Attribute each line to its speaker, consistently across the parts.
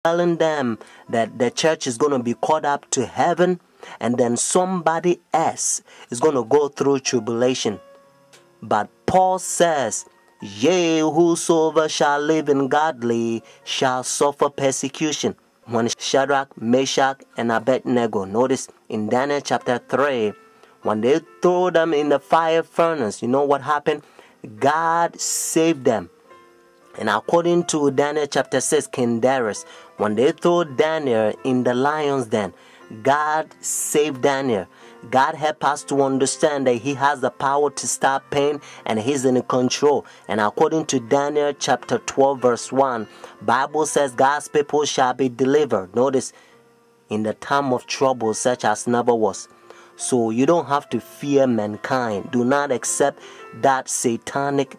Speaker 1: telling them that the church is going to be caught up to heaven, and then somebody else is going to go through tribulation. But Paul says, yea, whosoever shall live in godly shall suffer persecution. When Shadrach, Meshach, and Abednego, notice in Daniel chapter 3, when they threw them in the fire furnace, you know what happened? God saved them. And according to Daniel chapter 6, King Darius, when they threw Daniel in the lion's den, God saved Daniel. God helped us to understand that He has the power to stop pain and He's in control. And according to Daniel chapter 12 verse 1, Bible says God's people shall be delivered. Notice, in the time of trouble such as never was. So you don't have to fear mankind. Do not accept that satanic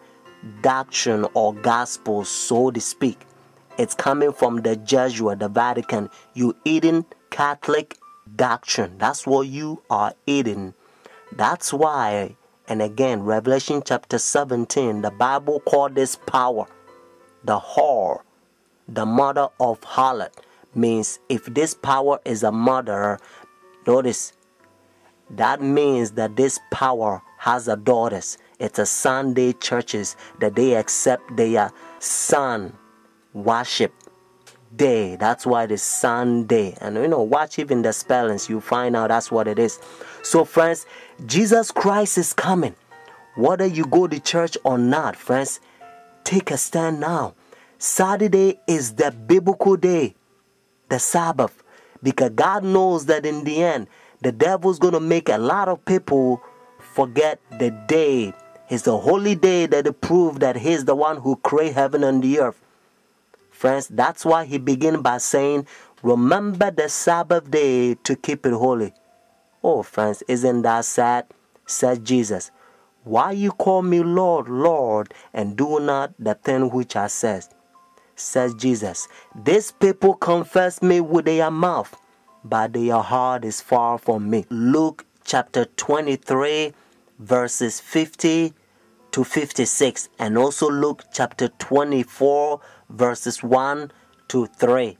Speaker 1: doctrine or gospel, so to speak. It's coming from the Jesuit, the Vatican. You eating Catholic doctrine. That's what you are eating. That's why, and again, Revelation chapter 17, the Bible called this power the whore, the mother of harlot. Means if this power is a mother, notice, that means that this power has a daughters. It's a Sunday churches that they accept their sun worship day. That's why it's Sunday. And watch even the spellings, you find out that's what it is. So friends, Jesus Christ is coming. Whether you go to church or not, friends, take a stand now. Saturday is the biblical day, the Sabbath, because God knows that in the end, the devil's going to make a lot of people forget the day. It's the holy day that they prove that He's the one who created heaven and the earth. Friends, that's why He began by saying, remember the Sabbath day to keep it holy. Oh, friends, isn't that sad? Said Jesus. Why you call me Lord, Lord, and do not the thing which I said? Says Jesus. These people confess me with their mouth, but their heart is far from me. Luke chapter 23, verses 50 to 56, and also Luke chapter 24, verses 1 to 3.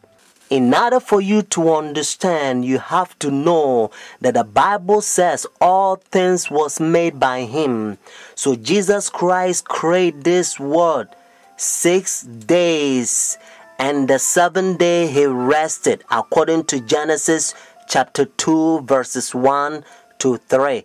Speaker 1: In order for you to understand, you have to know that the Bible says all things was made by Him. So Jesus Christ created this world 6 days, and the 7th day He rested, according to Genesis chapter 2, verses 1 to 3.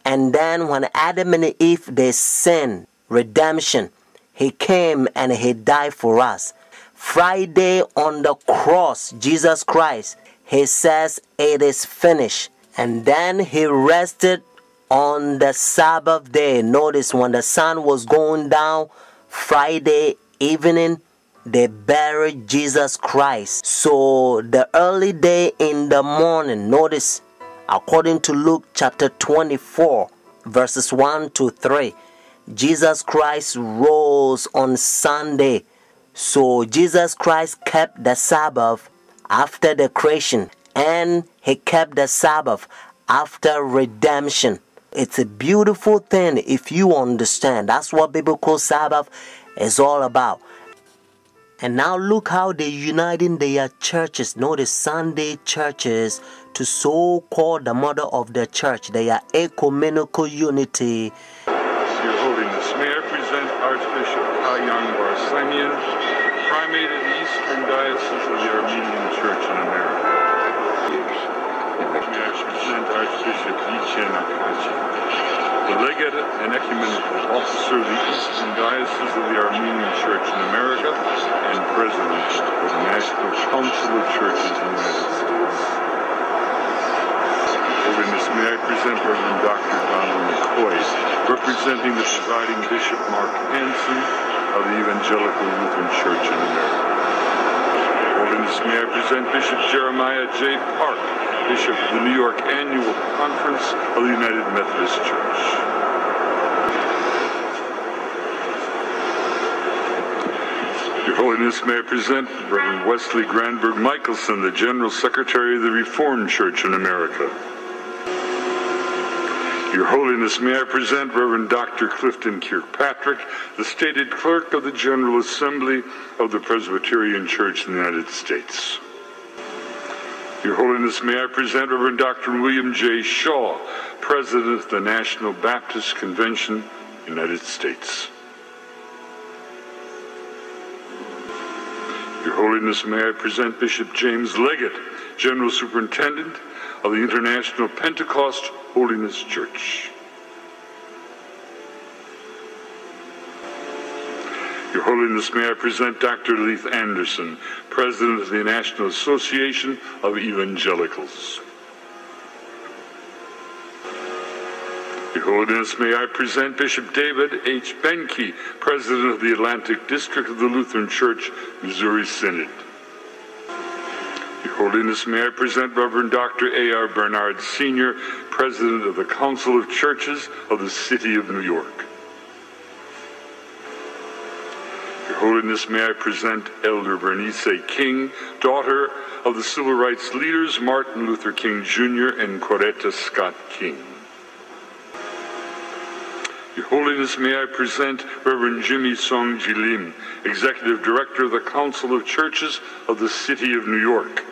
Speaker 1: And then when Adam and Eve, they sinned, redemption, He came and He died for us. Friday on the cross, Jesus Christ, He says it is finished. And then He rested on the Sabbath day. Notice when the sun was going down, Friday evening, they buried Jesus Christ. So the early day in the morning, notice, according to Luke chapter 24, verses 1 to 3, Jesus Christ rose on Sunday. So Jesus Christ kept the Sabbath after the creation, and He kept the Sabbath after redemption. It's a beautiful thing if you understand. That's what biblical Sabbath is all about. And now look how they're uniting their churches. Notice Sunday churches to so-called the mother of the church. They are ecumenical unity.
Speaker 2: Your Holiness, may I present Archbishop Kayang Barsamian, Primate of the Eastern Diocese of the Armenian Church in America. May I present Archbishop Yichen Akachi, the Legate and Ecumenical Officer of the Eastern Diocese of the Armenian Church in America and President of the National Council of Churches in the United States. Holiness, may I present Reverend Dr. Donald McCoy, representing the presiding Bishop Mark Hansen of the Evangelical Lutheran Church in America. Holiness, may I present Bishop Jeremiah J. Park, Bishop of the New York Annual Conference of the United Methodist Church. Your Holiness, may I present Reverend Wesley Granberg Michelson, the General Secretary of the Reformed Church in America. Your Holiness, may I present Reverend Dr. Clifton Kirkpatrick, the stated clerk of the General Assembly of the Presbyterian Church in the United States. Your Holiness, may I present Reverend Dr. William J. Shaw, President of the National Baptist Convention, United States. Your Holiness, may I present Bishop James Leggett, General Superintendent of the International Pentecost Holiness Church. Your Holiness, may I present Dr. Leith Anderson, President of the National Association of Evangelicals. Your Holiness, may I present Bishop David H. Benke, President of the Atlantic District of the Lutheran Church, Missouri Synod. Your Holiness, may I present Reverend Dr. A.R. Bernard Sr., President of the Council of Churches of the City of New York. Your Holiness, may I present Elder Bernice King, daughter of the civil rights leaders Martin Luther King Jr. and Coretta Scott King. Your Holiness, may I present Reverend Jimmy Song Jilim, Executive Director of the Council of Churches of the City of New York.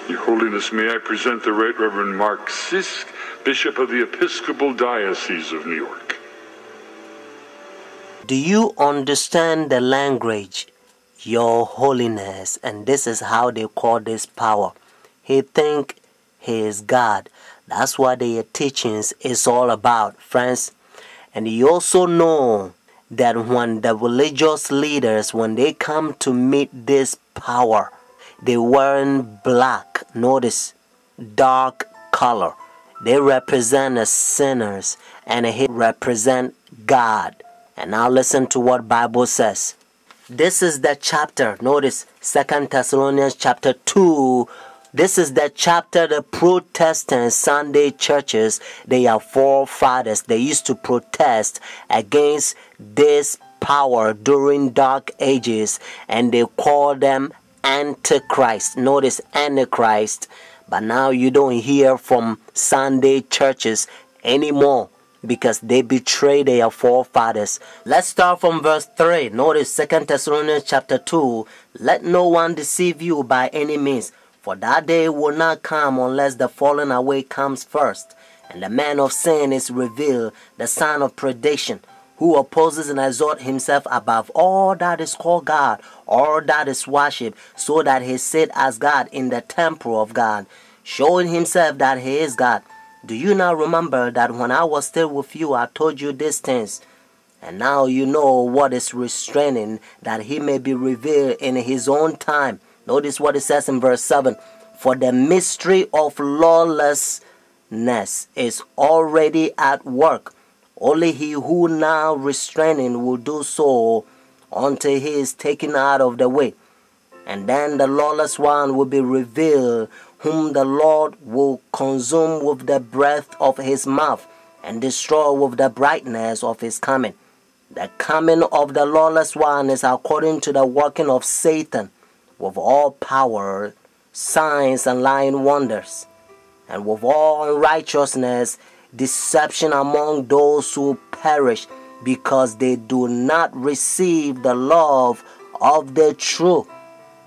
Speaker 2: Your Holiness, may I present the Right Reverend Mark Sisk, Bishop of the Episcopal Diocese of New York.
Speaker 1: Do you understand the language? Your Holiness. And this is how they call this power. He think he is God. That's what their teachings is all about, friends. And you also know that when the religious leaders, when they come to meet this power, they wearing black. Notice, dark color. They represent the sinners, and he represent God. And now listen to what Bible says. This is the chapter. Notice 2 Thessalonians chapter 2. This is the chapter the Protestant Sunday churches, they are forefathers. They used to protest against this power during dark ages, and they call them Antichrist. Notice Antichrist. But now you don't hear from Sunday churches anymore because they betray their forefathers. Let's start from verse 3. Notice 2 Thessalonians chapter 2. Let no one deceive you by any means, for that day will not come unless the falling away comes first, and the man of sin is revealed, the son of perdition, who opposes and exalts himself above all that is called God, all that is worshipped, so that he sit as God in the temple of God, showing himself that he is God. Do you not remember that when I was still with you, I told you these things? And now you know what is restraining, that he may be revealed in his own time. Notice what it says in verse 7. For the mystery of lawlessness is already at work. Only he who now restraining will do so until he is taken out of the way. And then the lawless one will be revealed, whom the Lord will consume with the breath of his mouth and destroy with the brightness of his coming. The coming of the lawless one is according to the working of Satan, with all power, signs, and lying wonders, and with all unrighteousness, deception among those who perish, because they do not receive the love of the truth,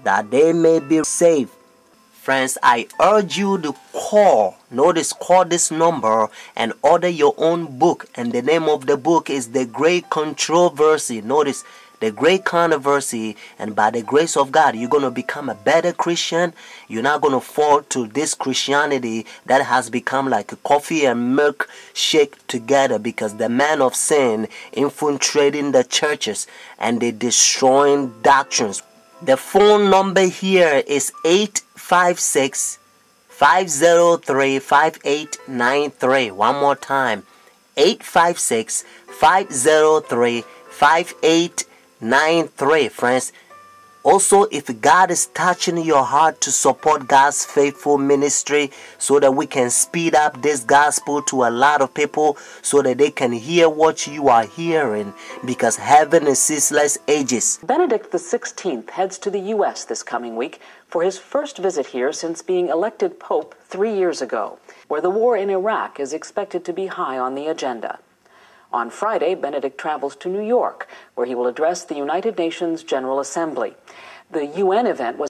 Speaker 1: that they may be saved. Friends, I urge you to call this number and order your own book. And the name of the book is The Great Controversy. Notice, The Great Controversy. And by the grace of God, you're going to become a better Christian. You're not going to fall to this Christianity that has become like a coffee and milk shake together, because the man of sin infiltrating the churches and they destroying doctrines. The phone number here is 856-503-5893. One more time, 856-503-5893. Friends, Also, if God is touching your heart to support God's faithful ministry so that we can speed up this gospel to a lot of people so that they can hear what you are hearing, because heaven is ceaseless ages.
Speaker 3: Benedict XVI heads to the U.S. this coming week for his first visit here since being elected Pope 3 years ago, where the war in Iraq is expected to be high on the agenda. On Friday, Benedict travels to New York, where he will address the United Nations General Assembly. The UN event was